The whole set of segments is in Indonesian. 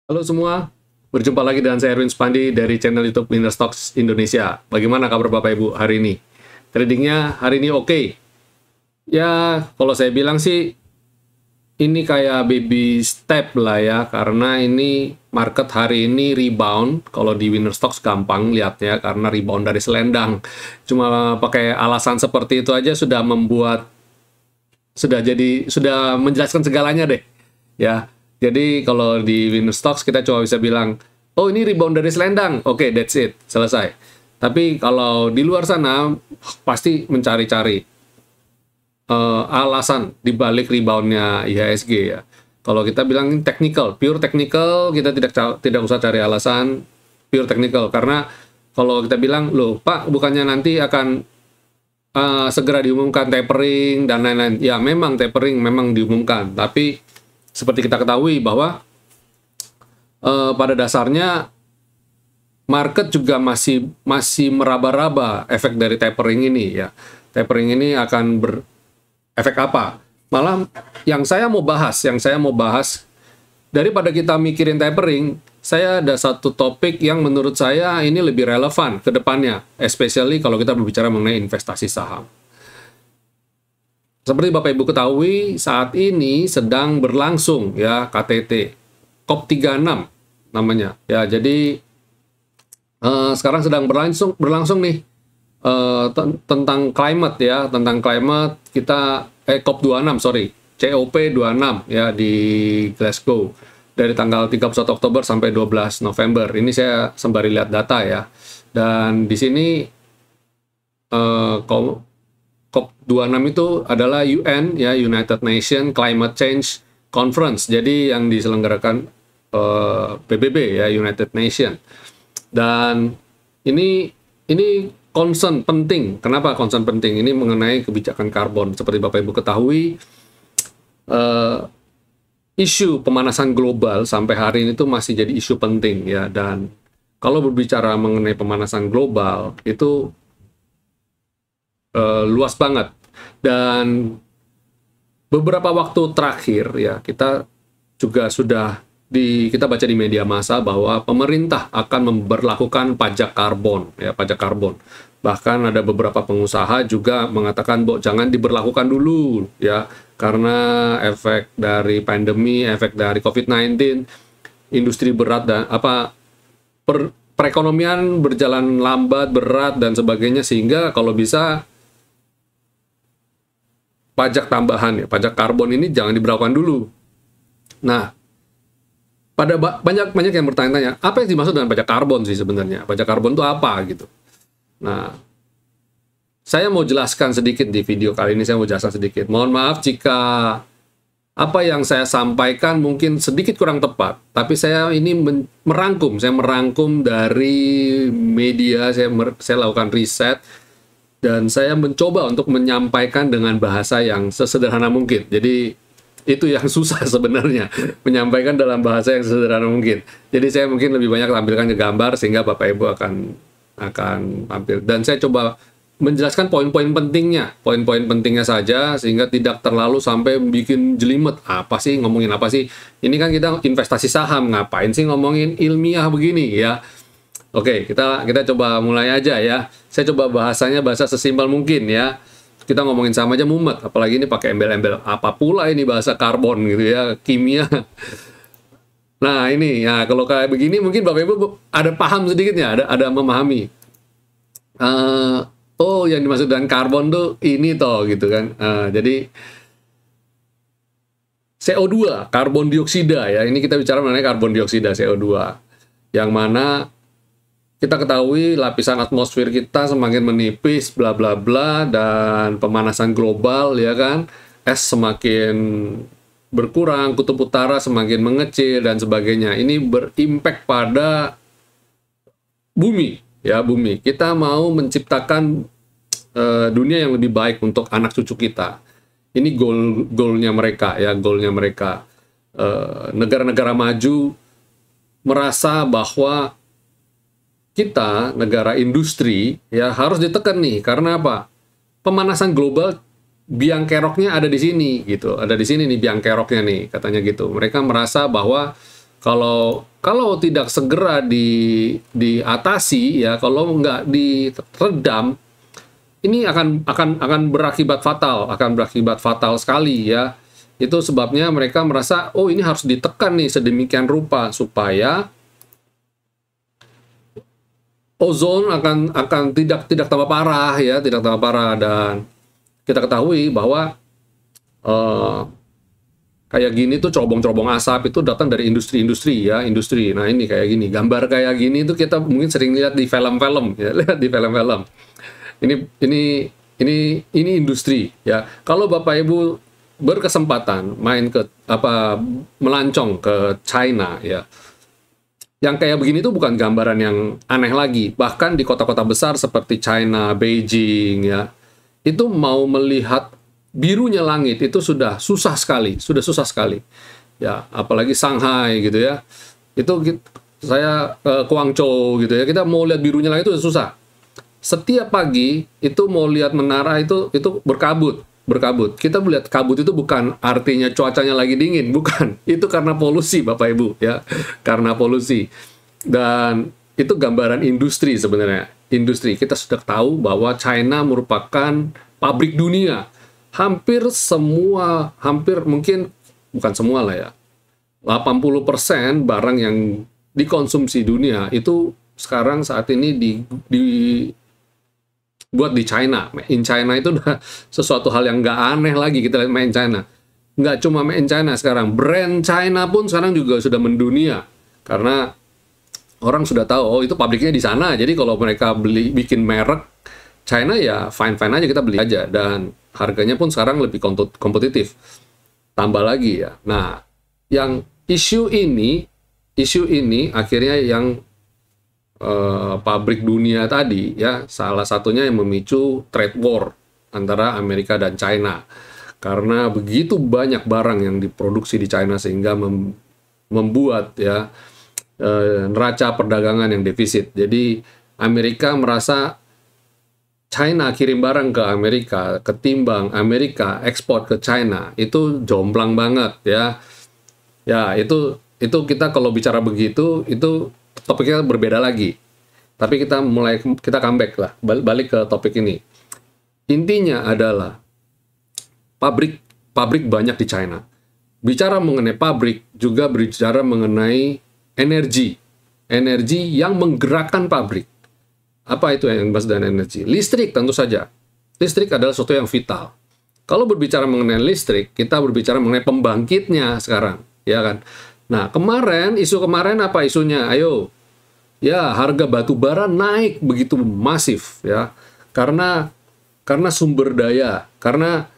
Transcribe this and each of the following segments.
Halo semua, berjumpa lagi dengan saya Erwin Spandi dari channel YouTube Winner Stocks Indonesia. Bagaimana kabar Bapak Ibu hari ini? Tradingnya hari ini oke? Ya, kalau saya bilang sih, ini kayak baby step lah ya, karena ini market hari ini rebound. Kalau di Winner Stocks gampang lihatnya, karena rebound dari selendang. Cuma pakai alasan seperti itu aja sudah sudah menjelaskan segalanya deh. Ya, jadi kalau di Winner Stocks kita cuma bisa bilang, oh ini rebound dari selendang, oke, that's it, selesai. Tapi kalau di luar sana pasti mencari-cari alasan di balik reboundnya IHSG ya. Kalau kita bilang technical, pure technical, kita tidak usah cari alasan pure technical, karena kalau kita bilang, loh Pak, bukannya nanti akan segera diumumkan tapering dan lain-lain. Ya memang tapering memang diumumkan, tapi seperti kita ketahui bahwa pada dasarnya market juga masih meraba-raba efek dari tapering ini ya. Tapering ini akan berefek apa? Malah yang saya mau bahas daripada kita mikirin tapering, saya ada satu topik yang menurut saya ini lebih relevan ke depannya, especially kalau kita berbicara mengenai investasi saham. Seperti Bapak Ibu ketahui, saat ini sedang berlangsung ya KTT COP36 namanya. Ya, jadi sekarang sedang berlangsung nih tentang climate ya, tentang climate kita COP26, sorry, COP26 ya di Glasgow dari tanggal 31 Oktober sampai 12 November. Ini saya sembari lihat data ya. Dan di sini COP26 itu adalah UN ya, United Nations Climate Change Conference. Jadi yang diselenggarakan PBB ya, United Nations. Dan ini concern penting. Kenapa concern penting? Ini mengenai kebijakan karbon. Seperti Bapak Ibu ketahui, isu pemanasan global sampai hari ini tuh masih jadi isu penting ya. Dan kalau berbicara mengenai pemanasan global itu luas banget, dan beberapa waktu terakhir ya kita juga kita baca di media massa bahwa pemerintah akan memberlakukan pajak karbon ya, pajak karbon. Bahkan ada beberapa pengusaha juga mengatakan bahwa jangan diberlakukan dulu ya, karena efek dari pandemi, efek dari COVID-19, industri berat dan perekonomian berjalan lambat, berat dan sebagainya, sehingga kalau bisa pajak tambahan ya, pajak karbon ini jangan diberlakukan dulu. Nah, banyak yang bertanya-tanya, apa yang dimaksud dengan pajak karbon sih sebenarnya? Pajak karbon itu apa gitu? Nah, saya mau jelaskan sedikit di video kali ini, saya mau jelaskan sedikit. Mohon maaf jika apa yang saya sampaikan mungkin sedikit kurang tepat, tapi saya ini merangkum dari media, saya lakukan riset, dan saya mencoba untuk menyampaikan dengan bahasa yang sesederhana mungkin. Jadi itu yang susah sebenarnya, menyampaikan dalam bahasa yang sesederhana mungkin. Jadi saya mungkin lebih banyak tampilkan ke gambar sehingga Bapak Ibu akan tampil. Dan saya coba menjelaskan poin-poin pentingnya saja, sehingga tidak terlalu sampai bikin jelimet. Apa sih, ngomongin apa sih? Ini kan kita investasi saham, ngapain sih ngomongin ilmiah begini ya? Oke, kita coba mulai aja ya. Saya coba bahasa sesimpel mungkin ya. Kita ngomongin sama aja mumet, apalagi ini pakai embel-embel apa pula ini bahasa karbon gitu ya, kimia. Nah ini ya, kalau kayak begini mungkin Bapak Ibu ada paham sedikitnya, ada memahami. Oh, yang dimaksud dengan karbon tuh ini toh gitu kan. Jadi CO2, karbon dioksida ya. Ini kita bicara mengenai karbon dioksida, CO2. Yang mana kita ketahui lapisan atmosfer kita semakin menipis, bla bla bla, dan pemanasan global ya kan, es semakin berkurang, kutub utara semakin mengecil dan sebagainya. Ini berimpact pada bumi ya, bumi. Kita mau menciptakan dunia yang lebih baik untuk anak cucu kita. Ini goalnya mereka ya, goalnya mereka. Negara-negara maju merasa bahwa kita, negara industri, ya harus ditekan nih. Karena apa? Pemanasan global, biang keroknya ada di sini, gitu. Ada di sini nih biang keroknya nih, katanya gitu. Mereka merasa bahwa kalau kalau tidak segera diatasi ya, kalau nggak diredam, ini akan berakibat fatal sekali ya. Itu sebabnya mereka merasa, oh ini harus ditekan nih sedemikian rupa supaya ozon akan tidak tambah parah ya, tidak tambah parah. Dan kita ketahui bahwa kayak gini tuh cerobong-cerobong asap itu datang dari industri ya, industri. Nah ini kayak gini, gambar kayak gini itu kita mungkin sering lihat di film-film ya, lihat di film-film. Ini industri ya. Kalau Bapak Ibu berkesempatan melancong ke China ya, yang kayak begini tuh bukan gambaran yang aneh lagi. Bahkan di kota-kota besar seperti China, Beijing ya, itu mau melihat birunya langit itu sudah susah sekali ya, apalagi Shanghai gitu ya. Itu saya ke Guangzhou gitu ya, kita mau lihat birunya langit itu susah. Setiap pagi itu mau lihat menara itu berkabut. Kita melihat kabut itu bukan artinya cuacanya lagi dingin, bukan. Itu karena polusi, Bapak Ibu ya. Karena polusi. Dan itu gambaran industri sebenarnya. Industri. Kita sudah tahu bahwa China merupakan pabrik dunia. Hampir mungkin bukan semua lah ya. 80% barang yang dikonsumsi dunia itu sekarang saat ini buat di China. Made in China itu udah sesuatu hal yang nggak aneh lagi kita lihat made in China. Nggak cuma made in China sekarang, brand China pun sekarang juga sudah mendunia. Karena orang sudah tahu, oh itu pabriknya di sana. Jadi kalau mereka bikin merek China ya fine-fine aja, kita beli aja. Dan harganya pun sekarang lebih kompetitif. Tambah lagi ya. Nah, yang isu ini akhirnya yang pabrik dunia tadi ya, salah satunya yang memicu trade war antara Amerika dan China karena begitu banyak barang yang diproduksi di China sehingga membuat ya neraca perdagangan yang defisit. Jadi Amerika merasa China kirim barang ke Amerika ketimbang Amerika ekspor ke China itu jomplang banget ya. Ya itu kita kalau bicara begitu itu topiknya berbeda lagi. Tapi kita comeback lah, balik ke topik ini. Intinya adalah pabrik banyak di China. Bicara mengenai pabrik juga berbicara mengenai energi yang menggerakkan pabrik. Apa itu yang dimaksud dengan energi? Listrik tentu saja. Listrik adalah sesuatu yang vital. Kalau berbicara mengenai listrik, kita berbicara mengenai pembangkitnya sekarang, ya kan? Nah, isu kemarin apa isunya? Ayo. Ya, harga batu bara naik begitu masif ya. Karena sumber daya, karena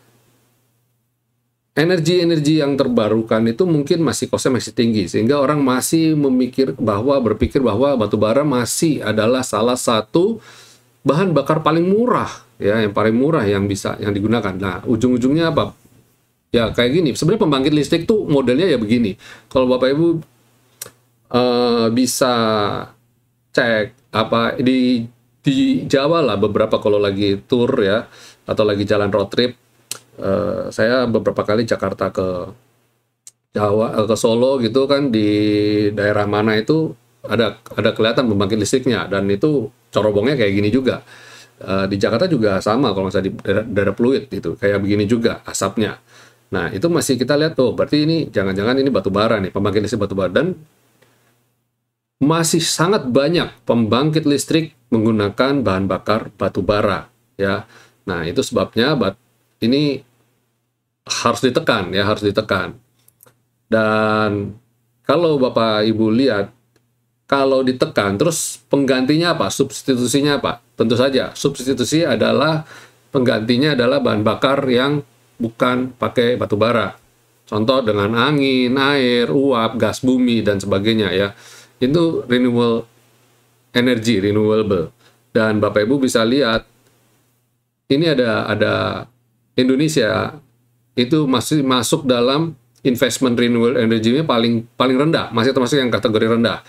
energi yang terbarukan itu mungkin kosnya masih tinggi sehingga orang masih berpikir bahwa batu bara masih adalah salah satu bahan bakar paling murah ya, yang paling murah yang digunakan. Nah, ujung-ujungnya apa? Ya kayak gini. Sebenarnya pembangkit listrik tuh modelnya ya begini. Kalau Bapak Ibu bisa cek apa di Jawa lah, beberapa kalau lagi tour ya atau lagi jalan road trip, saya beberapa kali Jakarta ke Jawa, ke Solo gitu kan, di daerah mana itu ada kelihatan pembangkit listriknya dan itu corobongnya kayak gini juga. Di Jakarta juga sama kalau misalnya di daerah Pluit itu kayak begini juga asapnya. Nah itu masih kita lihat tuh, berarti ini jangan-jangan ini batu bara nih, pembangkit listrik batu bara. Dan masih sangat banyak pembangkit listrik menggunakan bahan bakar batu bara ya. Nah, itu sebabnya ini harus ditekan ya, harus ditekan. Dan kalau Bapak Ibu lihat, kalau ditekan terus penggantinya apa? Substitusinya apa? Tentu saja, substitusi adalah penggantinya adalah bahan bakar yang bukan pakai batu bara. Contoh dengan angin, air, uap, gas bumi dan sebagainya ya. Itu renewable energy, renewable. Dan Bapak Ibu bisa lihat ini ada Indonesia itu masih masuk dalam investment renewable energy-nya paling rendah, masih termasuk yang kategori rendah.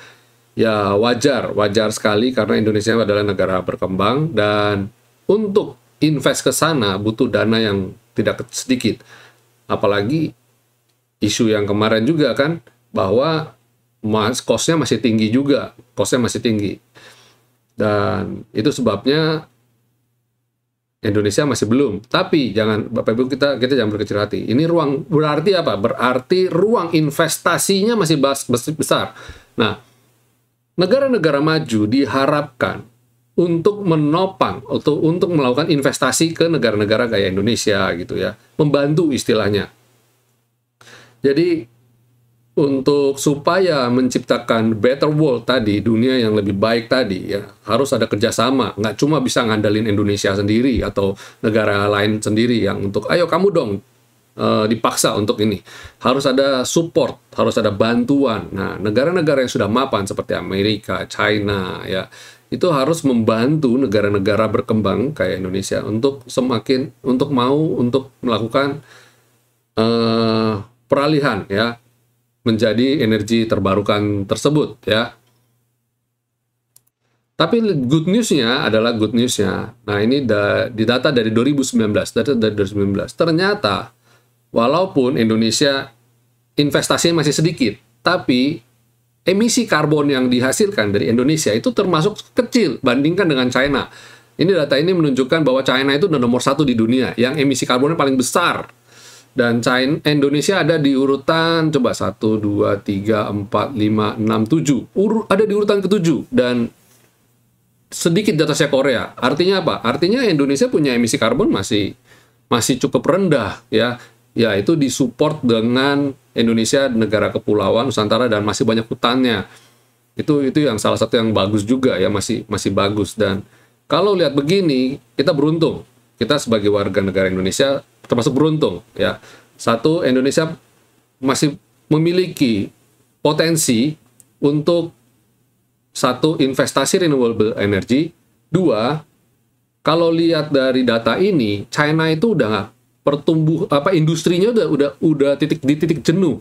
Ya wajar sekali karena Indonesia adalah negara berkembang dan untuk invest ke sana butuh dana yang tidak sedikit. Apalagi isu yang kemarin juga kan bahwa cost-nya masih tinggi juga, cost-nya masih tinggi. Dan itu sebabnya Indonesia masih belum. Tapi jangan, Bapak Ibu, kita jangan berkecil hati. Ini ruang, berarti apa? Berarti ruang investasinya masih besar. Nah, negara-negara maju diharapkan untuk menopang atau untuk melakukan investasi ke negara-negara kayak Indonesia gitu ya, membantu istilahnya. Jadi untuk supaya menciptakan better world tadi, dunia yang lebih baik tadi, ya harus ada kerjasama. Nggak cuma bisa ngandalin Indonesia sendiri atau negara lain sendiri yang untuk, ayo kamu dong, dipaksa untuk ini. Harus ada support, harus ada bantuan. Nah, negara-negara yang sudah mapan seperti Amerika, China, ya itu harus membantu negara-negara berkembang kayak Indonesia untuk untuk melakukan peralihan ya menjadi energi terbarukan tersebut ya. Tapi good newsnya adalah nah ini di data dari 2019, ternyata walaupun Indonesia investasinya masih sedikit, tapi emisi karbon yang dihasilkan dari Indonesia itu termasuk kecil bandingkan dengan China. Ini data ini menunjukkan bahwa China itu nomor 1 di dunia yang emisi karbonnya paling besar. Dan Indonesia ada di urutan, coba 1, 2, 3, 4, 5, 6, 7. Ada di urutan ke-7. Dan sedikit di atasnya Korea. Artinya apa? Artinya Indonesia punya emisi karbon masih cukup rendah. Ya, itu disupport dengan Indonesia negara kepulauan Nusantara dan masih banyak hutannya. Itu yang salah satu yang bagus juga ya, masih bagus. Dan kalau lihat begini, kita beruntung. Kita sebagai warga negara Indonesia termasuk beruntung ya. Satu, Indonesia masih memiliki potensi untuk satu, investasi renewable energy. Dua, kalau lihat dari data ini, China itu udah industrinya udah di titik jenuh.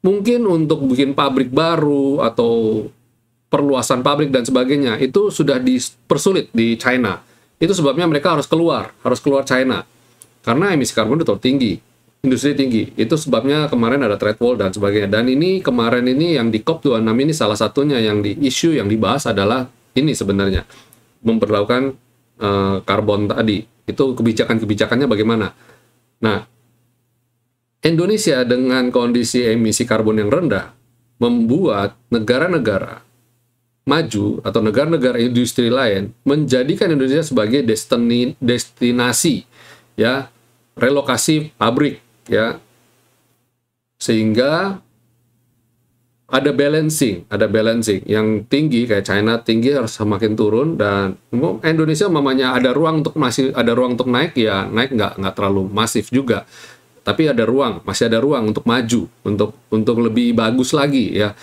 Mungkin untuk bikin pabrik baru atau perluasan pabrik dan sebagainya itu sudah dipersulit di China. Itu sebabnya mereka harus keluar China. Karena emisi karbon itu tinggi, industri tinggi. Itu sebabnya kemarin ada trade wall dan sebagainya. Dan ini kemarin ini yang di COP26 ini salah satunya yang yang dibahas adalah ini sebenarnya. Memperlakukan karbon tadi. Itu kebijakannya bagaimana. Nah, Indonesia dengan kondisi emisi karbon yang rendah membuat negara-negara maju atau negara-negara industri lain menjadikan Indonesia sebagai destinasi ya, relokasi pabrik ya, sehingga ada balancing yang tinggi kayak China tinggi harus semakin turun, dan Indonesia mamanya masih ada ruang untuk naik ya, naik nggak terlalu masif juga, tapi masih ada ruang untuk maju, untuk lebih bagus lagi ya.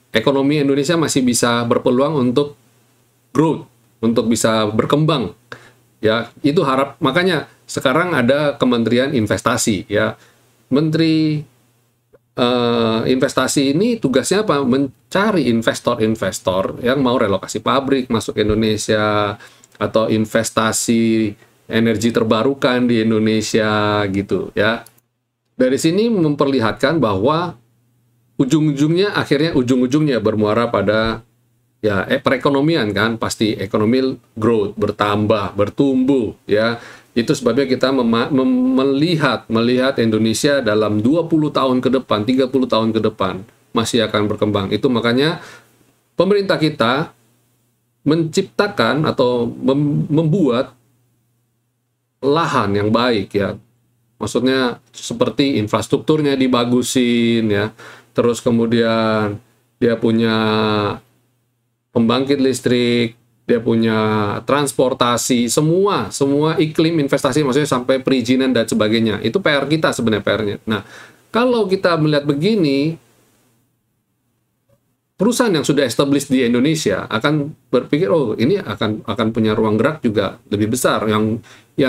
Ekonomi Indonesia masih bisa berpeluang untuk growth, untuk bisa berkembang ya. Itu makanya sekarang ada Kementerian Investasi ya. Menteri investasi ini tugasnya apa? Mencari investor-investor yang mau relokasi pabrik masuk ke Indonesia atau investasi energi terbarukan di Indonesia gitu ya. Dari sini memperlihatkan bahwa ujung-ujungnya bermuara pada ya perekonomian kan, pasti ekonomi growth, bertumbuh ya. Itu sebabnya kita melihat Indonesia dalam 20 tahun ke depan, 30 tahun ke depan masih akan berkembang. Itu makanya pemerintah kita menciptakan atau membuat lahan yang baik ya. Maksudnya seperti infrastrukturnya dibagusin ya. Terus kemudian dia punya pembangkit listrik, dia punya transportasi, semua iklim investasi, maksudnya sampai perizinan dan sebagainya. Itu PR kita sebenarnya, PR-nya. Nah, kalau kita melihat begini, perusahaan yang sudah established di Indonesia akan berpikir, oh ini akan punya ruang gerak juga lebih besar. Yang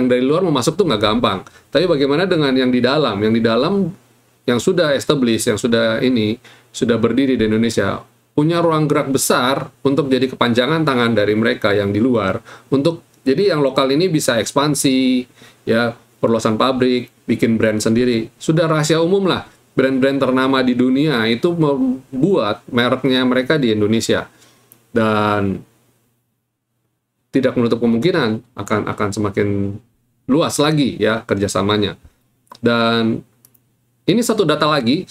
dari luar mau masuk tuh nggak gampang. Tapi bagaimana dengan yang di dalam? Yang di dalam yang sudah established, yang sudah berdiri di Indonesia, punya ruang gerak besar untuk jadi kepanjangan tangan dari mereka yang di luar, untuk jadi yang lokal ini bisa ekspansi ya, perluasan pabrik, bikin brand sendiri. Sudah rahasia umum lah. brand-brand ternama di dunia itu membuat mereknya mereka di Indonesia, dan tidak menutup kemungkinan akan semakin luas lagi ya kerjasamanya. Dan ini satu data lagi,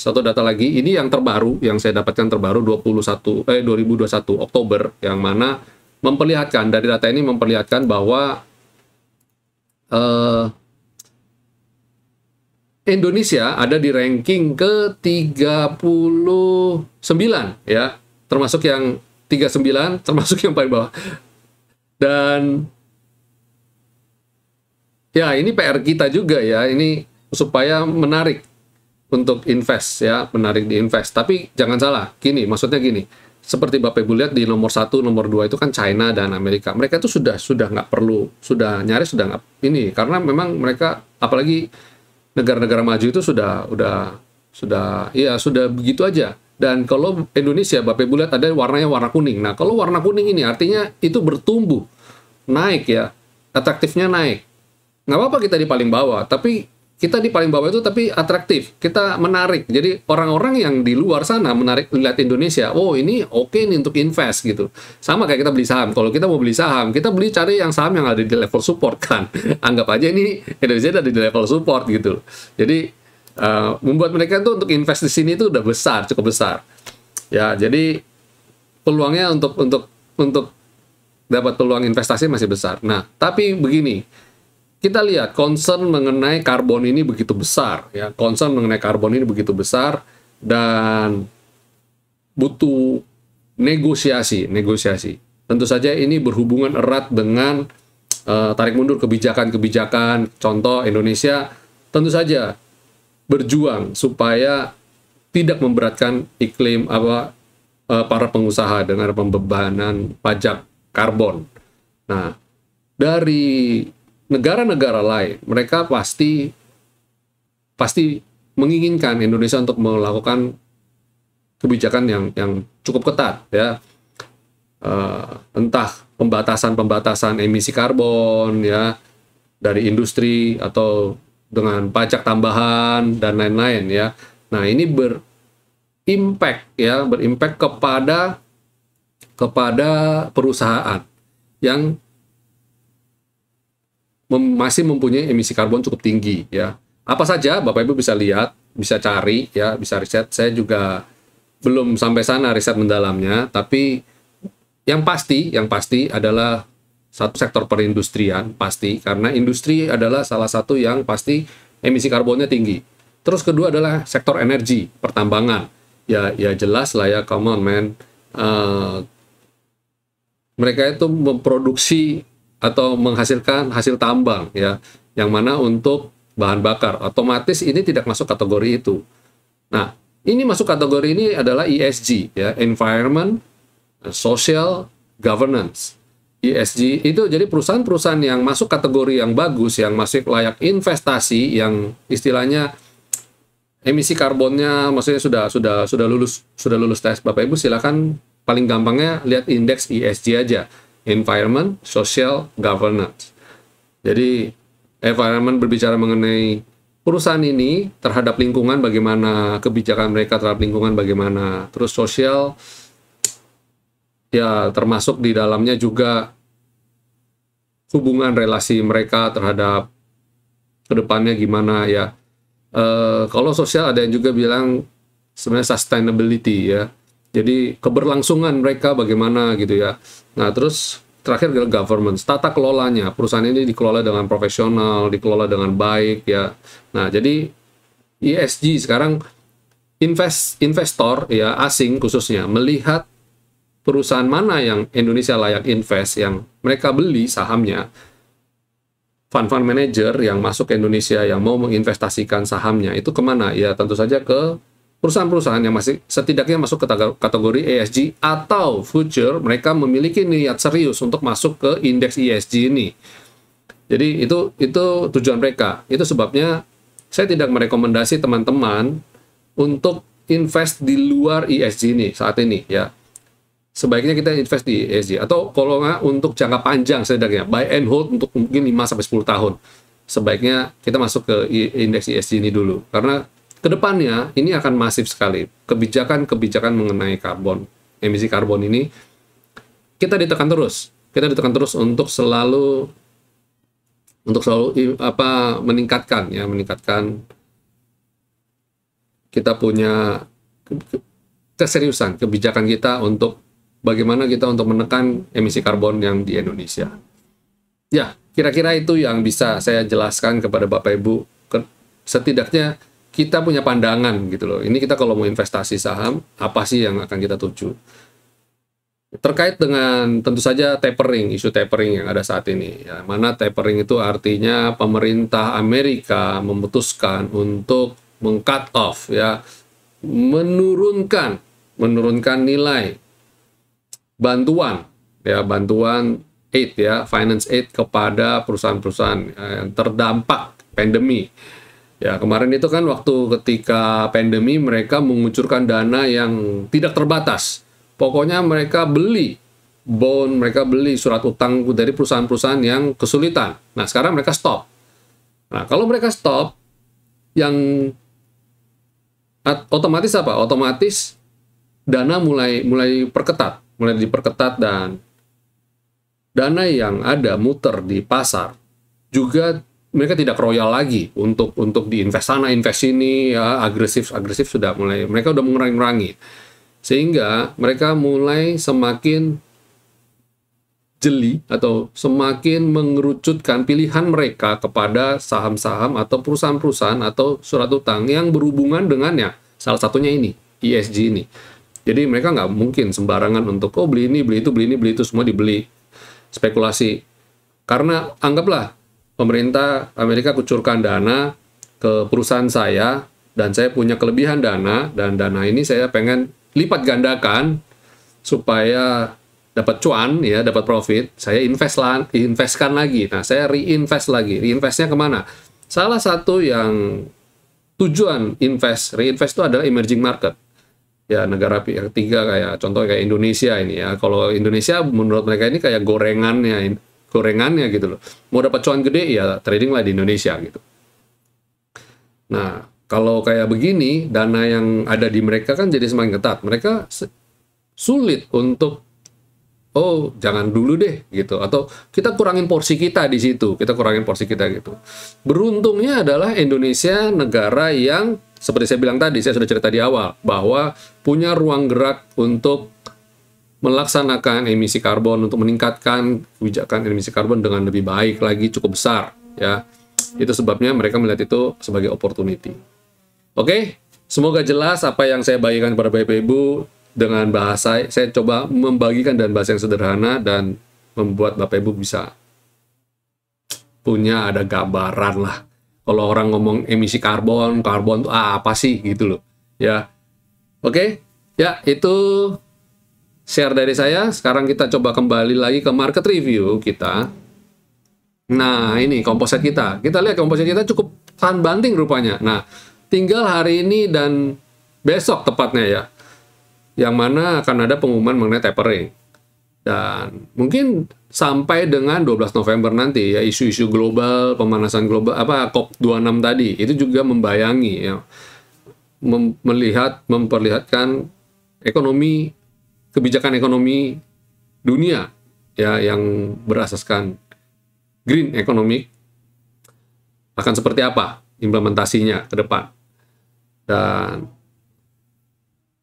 ini yang terbaru, yang saya dapatkan terbaru 2021 Oktober, yang mana memperlihatkan, dari data ini memperlihatkan bahwa Indonesia ada di ranking ke-39 ya, termasuk yang 39, termasuk yang paling bawah. Dan ya ini PR kita juga ya, ini supaya menarik untuk invest ya, menarik di invest. Tapi jangan salah, maksudnya gini, seperti Bapak Ibu lihat di nomor 1, nomor 2 itu kan China dan Amerika. Mereka itu sudah nggak perlu, nyaris sudah nggak ini, karena memang mereka, apalagi negara-negara maju itu sudah begitu aja. Dan kalau Indonesia, Bapak Ibu lihat ada warnanya warna kuning. Nah, kalau warna kuning ini artinya itu bertumbuh, naik ya, atraktifnya naik. Nggak apa-apa kita di paling bawah, tapi kita di paling bawah itu tapi atraktif, kita menarik. Jadi orang-orang yang di luar sana menarik lihat Indonesia, oh ini oke nih untuk invest gitu. Sama kayak kita beli saham. Kalau kita mau beli saham, kita cari yang saham yang ada di level support kan. Anggap aja ini Indonesia ada di level support gitu. Jadi membuat mereka itu untuk invest di sini itu udah besar, cukup besar. Ya, jadi peluangnya untuk dapat peluang investasi masih besar. Nah, tapi begini, kita lihat concern mengenai karbon ini begitu besar, ya, dan butuh negosiasi. Tentu saja ini berhubungan erat dengan tarik mundur kebijakan. Contoh Indonesia tentu saja berjuang supaya tidak memberatkan iklim para pengusaha dengan pembebanan pajak karbon. Nah, dari negara-negara lain, mereka pasti menginginkan Indonesia untuk melakukan kebijakan yang cukup ketat, ya, entah pembatasan emisi karbon, ya, dari industri atau dengan pajak tambahan dan lain-lain, ya. Nah, ini berimpact kepada perusahaan yang masih mempunyai emisi karbon cukup tinggi, ya. Apa saja Bapak Ibu bisa lihat, bisa cari, ya, bisa riset. Saya juga belum sampai sana riset mendalamnya, tapi yang pasti adalah satu sektor perindustrian, pasti, karena industri adalah salah satu yang pasti emisi karbonnya tinggi. Terus kedua adalah sektor energi, pertambangan. Ya jelas lah ya, come on man. Mereka itu memproduksi atau menghasilkan hasil tambang, ya, yang mana untuk bahan bakar. Otomatis ini tidak masuk kategori itu. Nah, ini masuk kategori ini adalah ESG, ya, Environment, Social, Governance. ESG itu jadi perusahaan-perusahaan yang masuk kategori yang bagus, yang masih layak investasi, yang istilahnya emisi karbonnya maksudnya sudah lulus tes. Bapak Ibu silakan, paling gampangnya lihat indeks ESG aja, Environment, Social, Governance. Jadi environment berbicara mengenai perusahaan ini terhadap lingkungan, bagaimana kebijakan mereka terhadap lingkungan, bagaimana. Terus sosial, ya termasuk di dalamnya juga hubungan relasi mereka terhadap kedepannya gimana, ya. Kalau sosial ada yang juga bilang sebenarnya sustainability, ya. Jadi keberlangsungan mereka bagaimana gitu, ya. Nah, terus terakhir adalah governance, tata kelolanya. Perusahaan ini dikelola dengan profesional, dikelola dengan baik, ya. Nah, jadi ESG sekarang investor, ya, asing khususnya melihat perusahaan mana yang Indonesia layak invest, yang mereka beli sahamnya. Fund manager yang masuk ke Indonesia yang mau menginvestasikan sahamnya itu kemana? Ya tentu saja ke perusahaan-perusahaan yang masih setidaknya masuk ke kategori ESG atau future mereka memiliki niat serius untuk masuk ke indeks ESG ini. Jadi itu tujuan mereka. Itu sebabnya saya tidak merekomendasi teman-teman untuk invest di luar ESG ini saat ini, ya. Sebaiknya kita invest di ESG, atau kalau nggak untuk jangka panjang setidaknya buy and hold untuk mungkin 5-10 tahun. Sebaiknya kita masuk ke indeks ESG ini dulu, karena kedepannya ini akan masif sekali. Kebijakan-kebijakan mengenai karbon, emisi karbon ini, kita ditekan terus. Kita ditekan terus untuk selalu meningkatkan kita punya keseriusan kebijakan kita untuk bagaimana kita untuk menekan emisi karbon yang di Indonesia. Ya, kira-kira itu yang bisa saya jelaskan kepada Bapak Ibu. Setidaknya kita punya pandangan gitu loh. Ini kita kalau mau investasi saham, apa sih yang akan kita tuju? Terkait dengan tentu saja tapering, isu tapering yang ada saat ini. Ya, mana tapering itu artinya pemerintah Amerika memutuskan untuk meng-cut off, ya, menurunkan nilai bantuan, ya, bantuan aid, ya, finance aid kepada perusahaan-perusahaan yang terdampak pandemi. Ya, kemarin itu kan waktu ketika pandemi mereka mengucurkan dana yang tidak terbatas. Pokoknya mereka beli bond, mereka beli surat utang dari perusahaan-perusahaan yang kesulitan. Nah, sekarang mereka stop. Nah, kalau mereka stop, yang otomatis apa? Otomatis dana mulai diperketat, dan dana yang ada muter di pasar juga mereka tidak royal lagi untuk diinvest sana, invest sini, ya, agresif sudah mulai, mereka udah mengurangi. Sehingga mereka mulai semakin jeli atau semakin mengerucutkan pilihan mereka kepada saham-saham atau perusahaan-perusahaan atau surat utang yang berhubungan dengannya. Salah satunya ini, ESG ini. Jadi mereka nggak mungkin sembarangan untuk, oh beli ini, beli itu, semua dibeli. Spekulasi. Karena anggaplah pemerintah Amerika kucurkan dana ke perusahaan saya, dan saya punya kelebihan dana, dan dana ini saya pengen lipat gandakan supaya dapat cuan, ya, dapat profit. Saya investkan lagi. Nah, saya reinvest lagi. Reinvestnya kemana? Salah satu yang tujuan reinvest itu adalah emerging market. Ya, negara pihak ketiga kayak contoh kayak Indonesia ini, ya. Kalau Indonesia menurut mereka ini kayak gorengannya gitu loh. Mau dapat cuan gede, ya trading lah di Indonesia gitu. Nah, kalau kayak begini, dana yang ada di mereka kan jadi semakin ketat. Mereka sulit untuk, oh jangan dulu deh gitu, atau kita kurangin porsi kita di situ, gitu. Beruntungnya adalah Indonesia negara yang seperti saya bilang tadi, saya sudah cerita di awal bahwa punya ruang gerak untuk melaksanakan emisi karbon, untuk meningkatkan kebijakan emisi karbon dengan lebih baik lagi, cukup besar, ya. Itu sebabnya mereka melihat itu sebagai opportunity. Oke, semoga jelas apa yang saya bagikan kepada Bapak Ibu dengan bahasa, saya coba membagikan dan bahasa yang sederhana dan membuat Bapak Ibu bisa punya ada gambaran lah. Kalau orang ngomong emisi karbon itu apa sih gitu loh. Ya. Oke, ya itu share dari saya. Sekarang kita coba kembali lagi ke market review kita. Nah, ini komposit kita. Kita lihat komposit kita cukup tahan banting rupanya. Nah, tinggal hari ini dan besok tepatnya, ya, yang mana akan ada pengumuman mengenai tapering. Dan mungkin sampai dengan 12 November nanti, ya, isu-isu global, pemanasan global, COP26 tadi, itu juga membayangi, ya, memperlihatkan kebijakan ekonomi dunia, ya, yang berasaskan green economic akan seperti apa implementasinya ke depan. Dan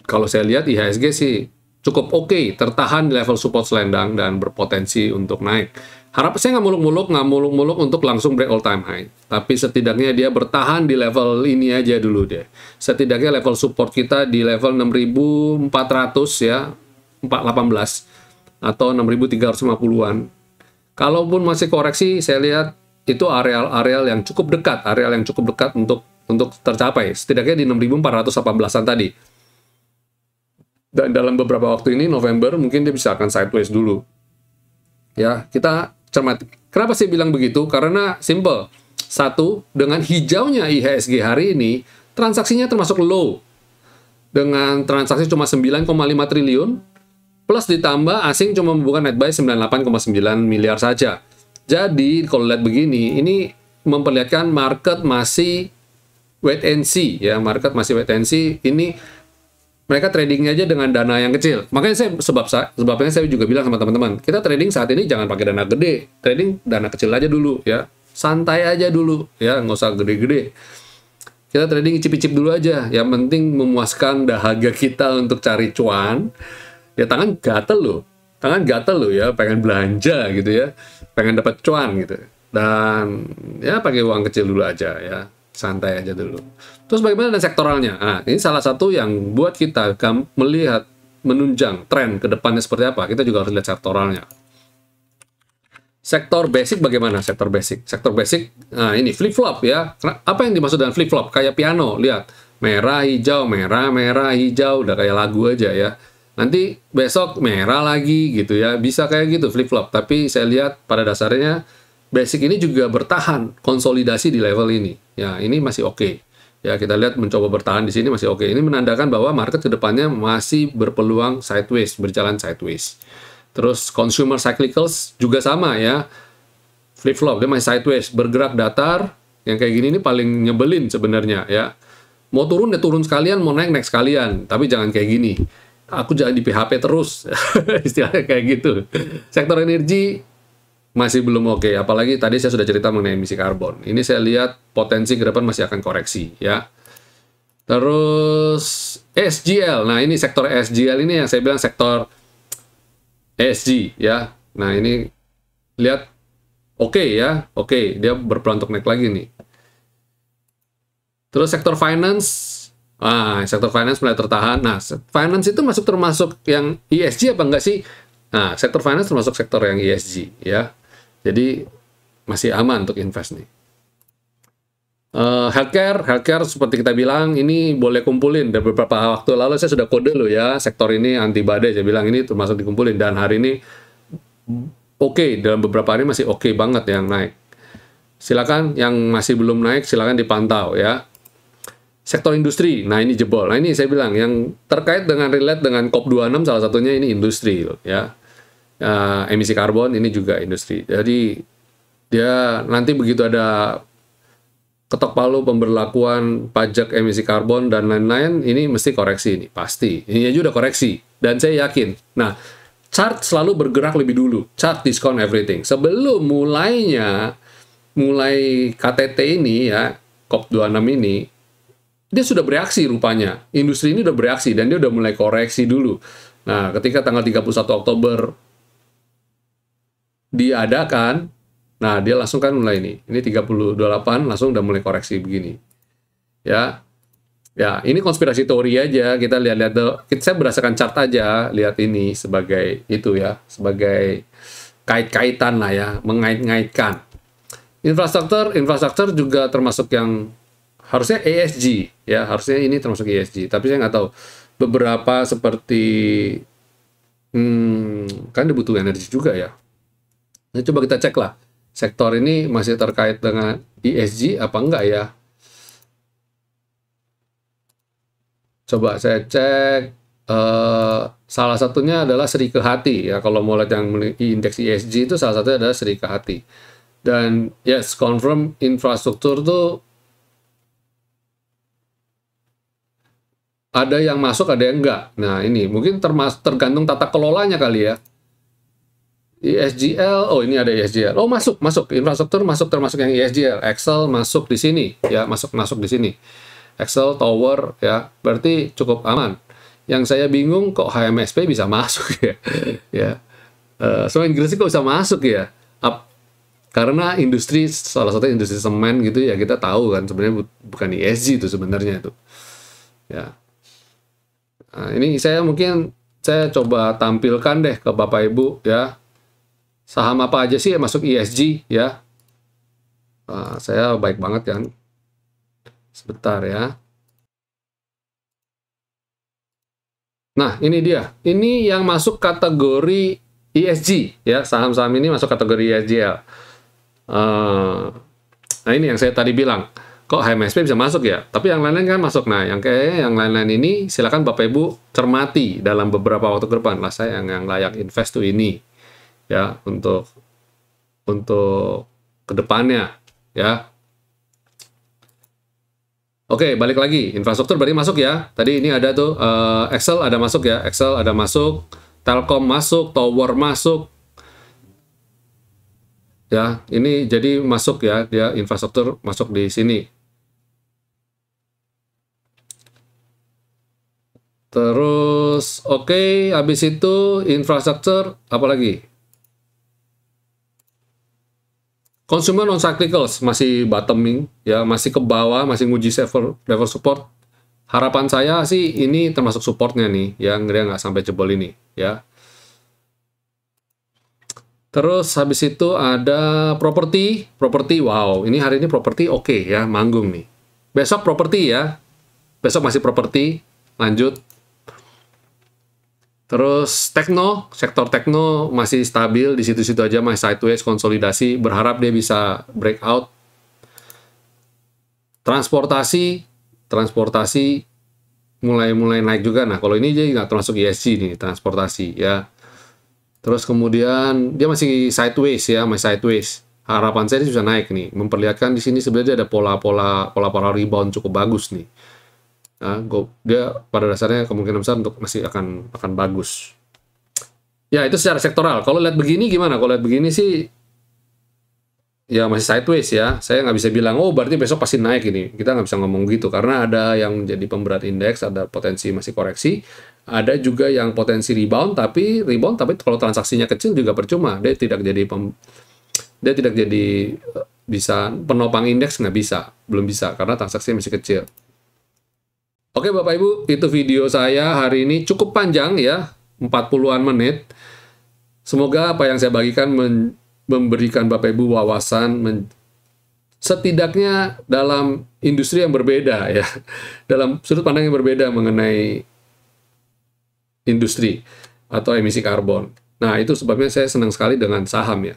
kalau saya lihat IHSG sih cukup oke, tertahan di level support selendang dan berpotensi untuk naik. Saya nggak muluk-muluk untuk langsung break all time high. Tapi setidaknya dia bertahan di level ini aja dulu deh. Setidaknya level support kita di level 6.400, ya, 418 atau 6.350-an. Kalaupun masih koreksi, saya lihat itu areal yang cukup dekat, untuk tercapai, setidaknya di 6.418-an tadi. Dan dalam beberapa waktu ini, November, mungkin dia bisa akan sideways dulu. Ya, kita cermati. Kenapa saya bilang begitu? Karena simple. Satu, dengan hijaunya IHSG hari ini, transaksinya termasuk low. Dengan transaksi cuma 9,5 triliun, plus ditambah asing cuma membuka net buy 98,9 miliar saja. Jadi, kalau lihat begini, ini memperlihatkan market masih wait and see ya, market masih wait and see. Ini mereka tradingnya aja dengan dana yang kecil. Makanya sebabnya saya juga bilang sama teman-teman, kita trading saat ini jangan pakai dana gede, trading dana kecil aja dulu ya, santai aja dulu ya, nggak usah gede-gede. Kita trading icip-icip dulu aja, yang penting memuaskan dahaga kita untuk cari cuan. Ya tangan gatel loh ya, pengen belanja gitu ya, pengen dapat cuan gitu. Dan ya pakai uang kecil dulu aja ya, santai aja dulu. Terus bagaimana dengan sektoralnya? Nah, ini salah satu yang buat kita melihat, menunjang tren ke depannya seperti apa, kita juga harus lihat sektoralnya. Sektor basic bagaimana? Sektor basic, nah ini flip-flop ya. Apa yang dimaksud dengan flip-flop? Kayak piano, lihat. Merah, hijau, merah, merah, hijau, udah kayak lagu aja ya. Nanti besok merah lagi gitu ya, bisa kayak gitu flip-flop. Tapi saya lihat pada dasarnya, basic ini juga bertahan, konsolidasi di level ini. Ya, ini masih oke. Ya, kita lihat mencoba bertahan di sini masih oke. Ini menandakan bahwa market ke depannya masih berpeluang sideways, berjalan sideways. Terus consumer cyclicals juga sama ya. Flip-flop, dia masih sideways, bergerak datar. Yang kayak gini ini paling nyebelin sebenarnya ya. Mau turun ya turun sekalian, mau naik naik sekalian. Tapi jangan kayak gini. Aku jangan di PHP terus. Istilahnya kayak gitu. Sektor energi masih belum oke, apalagi tadi saya sudah cerita mengenai emisi karbon. Ini saya lihat potensi ke depan masih akan koreksi ya. Terus SGL, nah ini sektor SGL ini yang saya bilang sektor ESG ya. Nah ini lihat oke ya, oke dia berpeluang untuk naik lagi nih. Terus sektor finance, sektor finance mulai tertahan. Nah finance itu termasuk yang ESG apa enggak sih? Nah sektor finance termasuk sektor yang ESG ya. Jadi masih aman untuk invest nih. Healthcare seperti kita bilang ini boleh kumpulin. Dan beberapa waktu lalu saya sudah kode loh ya, sektor ini anti badai, saya bilang ini termasuk dikumpulin. Dan hari ini oke, dalam beberapa hari masih oke banget yang naik. Silakan yang masih belum naik silakan dipantau ya. Sektor industri, nah ini jebol. Nah ini saya bilang yang terkait dengan relate dengan COP26 salah satunya ini industri loh ya. Emisi karbon ini juga industri. Jadi dia nanti begitu ada ketok palu pemberlakuan pajak emisi karbon dan lain-lain, ini mesti koreksi ini pasti. Ini aja udah koreksi dan saya yakin. Nah, chart selalu bergerak lebih dulu. Chart discount everything. Sebelum mulai KTT ini ya, COP26 ini, dia sudah bereaksi rupanya. Industri ini udah bereaksi dan dia udah mulai koreksi dulu. Nah, ketika tanggal 31 Oktober diadakan, nah dia langsung kan mulai ini 38 langsung udah mulai koreksi begini ya. Ini konspirasi teori aja, kita lihat saya berdasarkan chart aja, lihat ini sebagai itu ya, sebagai kait-kaitan lah ya, mengait-ngaitkan. Infrastruktur juga termasuk yang harusnya ESG ya, harusnya ini termasuk ESG, tapi saya nggak tahu beberapa seperti kan dibutuh energi juga ya. Nah, coba kita cek lah, sektor ini masih terkait dengan ESG apa enggak ya? Coba saya cek, salah satunya adalah Sri Kehati ya. Kalau mau lihat yang indeks ESG itu salah satunya adalah Sri Kehati. Dan yes, confirm infrastruktur tuh ada yang masuk, ada yang enggak. Nah ini mungkin tergantung tata kelolanya kali ya. ESGL, oh ini ada ESGL. Oh masuk infrastruktur masuk termasuk yang ESGL. Excel masuk di sini ya, masuk di sini. Excel Tower ya, berarti cukup aman. Yang saya bingung kok HMSP bisa masuk ya. Ya. So Inggris kok bisa masuk ya? Karena industri salah satu industri semen gitu ya, kita tahu kan sebenarnya bukan ESG itu sebenarnya itu. Ya. Nah, ini saya coba tampilkan deh ke Bapak Ibu ya. Saham apa aja sih yang masuk ESG ya? Saya baik banget kan. Sebentar ya. Nah, ini dia. Ini yang masuk kategori ESG ya. Saham-saham ini masuk kategori ESGL. Nah, ini yang saya tadi bilang. Kok HMSP bisa masuk ya? Tapi yang lain-lain kan masuk. Nah, yang lain-lain ini silakan Bapak Ibu cermati dalam beberapa waktu ke depan. Lah saya yang layak invest tuh ini. Ya, untuk kedepannya ya. Oke, balik lagi. Infrastruktur berarti masuk ya. Tadi ini ada tuh Excel ada masuk ya. Excel ada masuk, Telkom masuk, Tower masuk. Ya, ini jadi masuk ya, dia infrastruktur masuk di sini. Terus oke, habis itu infrastruktur apa lagi? Consumer non cyclicals masih bottoming ya, masih ke bawah, masih nguji level support. Harapan saya sih ini termasuk supportnya nih, yang dia nggak sampai jebol ini ya. Terus habis itu ada properti, wow, ini hari ini properti oke ya, manggung nih. Besok properti ya, besok masih properti, lanjut. Terus tekno, sektor tekno masih stabil di situ-situ aja, masih sideways konsolidasi, berharap dia bisa breakout. Transportasi mulai naik juga. Nah, kalau ini dia nggak termasuk ESG nih, transportasi ya. Terus kemudian dia masih sideways ya, masih sideways. Harapan saya dia bisa naik nih, memperlihatkan di sini sebenarnya ada pola-pola rebound cukup bagus nih. Nah, dia pada dasarnya kemungkinan besar untuk masih akan bagus. Ya, itu secara sektoral. Kalau lihat begini gimana? Kalau lihat begini sih ya masih sideways ya. Saya nggak bisa bilang, oh berarti besok pasti naik ini. Kita nggak bisa ngomong gitu, karena ada yang jadi pemberat indeks, ada potensi masih koreksi. Ada juga yang potensi rebound, tapi kalau transaksinya kecil juga percuma. Dia tidak jadi bisa penopang indeks, nggak bisa. Belum bisa, karena transaksinya masih kecil. Oke Bapak Ibu, itu video saya hari ini cukup panjang ya, 40-an menit. Semoga apa yang saya bagikan memberikan Bapak Ibu wawasan setidaknya dalam industri yang berbeda ya, dalam sudut pandang yang berbeda mengenai industri atau emisi karbon. Nah, itu sebabnya saya senang sekali dengan saham ya.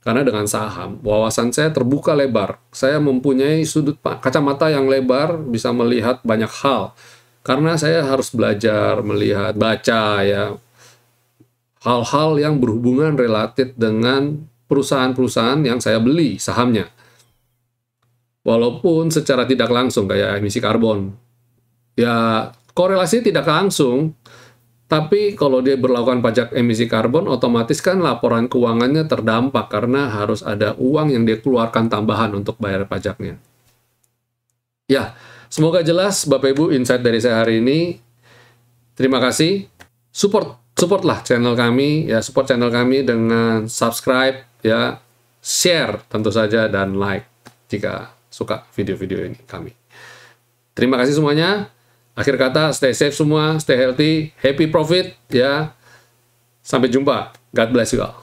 Karena dengan saham, wawasan saya terbuka lebar. Saya mempunyai sudut kacamata yang lebar, bisa melihat banyak hal. Karena saya harus belajar, melihat, baca ya, hal-hal yang berhubungan relatif dengan perusahaan-perusahaan yang saya beli sahamnya. Walaupun secara tidak langsung, kayak emisi karbon. Ya, korelasi tidak langsung, tapi kalau dia berlakukan pajak emisi karbon, otomatis kan laporan keuangannya terdampak karena harus ada uang yang dia keluarkan tambahan untuk bayar pajaknya. Ya, semoga jelas Bapak Ibu insight dari saya hari ini. Terima kasih. Supportlah channel kami, ya support channel kami dengan subscribe, ya share tentu saja, dan like jika suka video-video ini kami. Terima kasih semuanya. Akhir kata, stay safe semua, stay healthy, happy profit, ya. Sampai jumpa. God bless you all.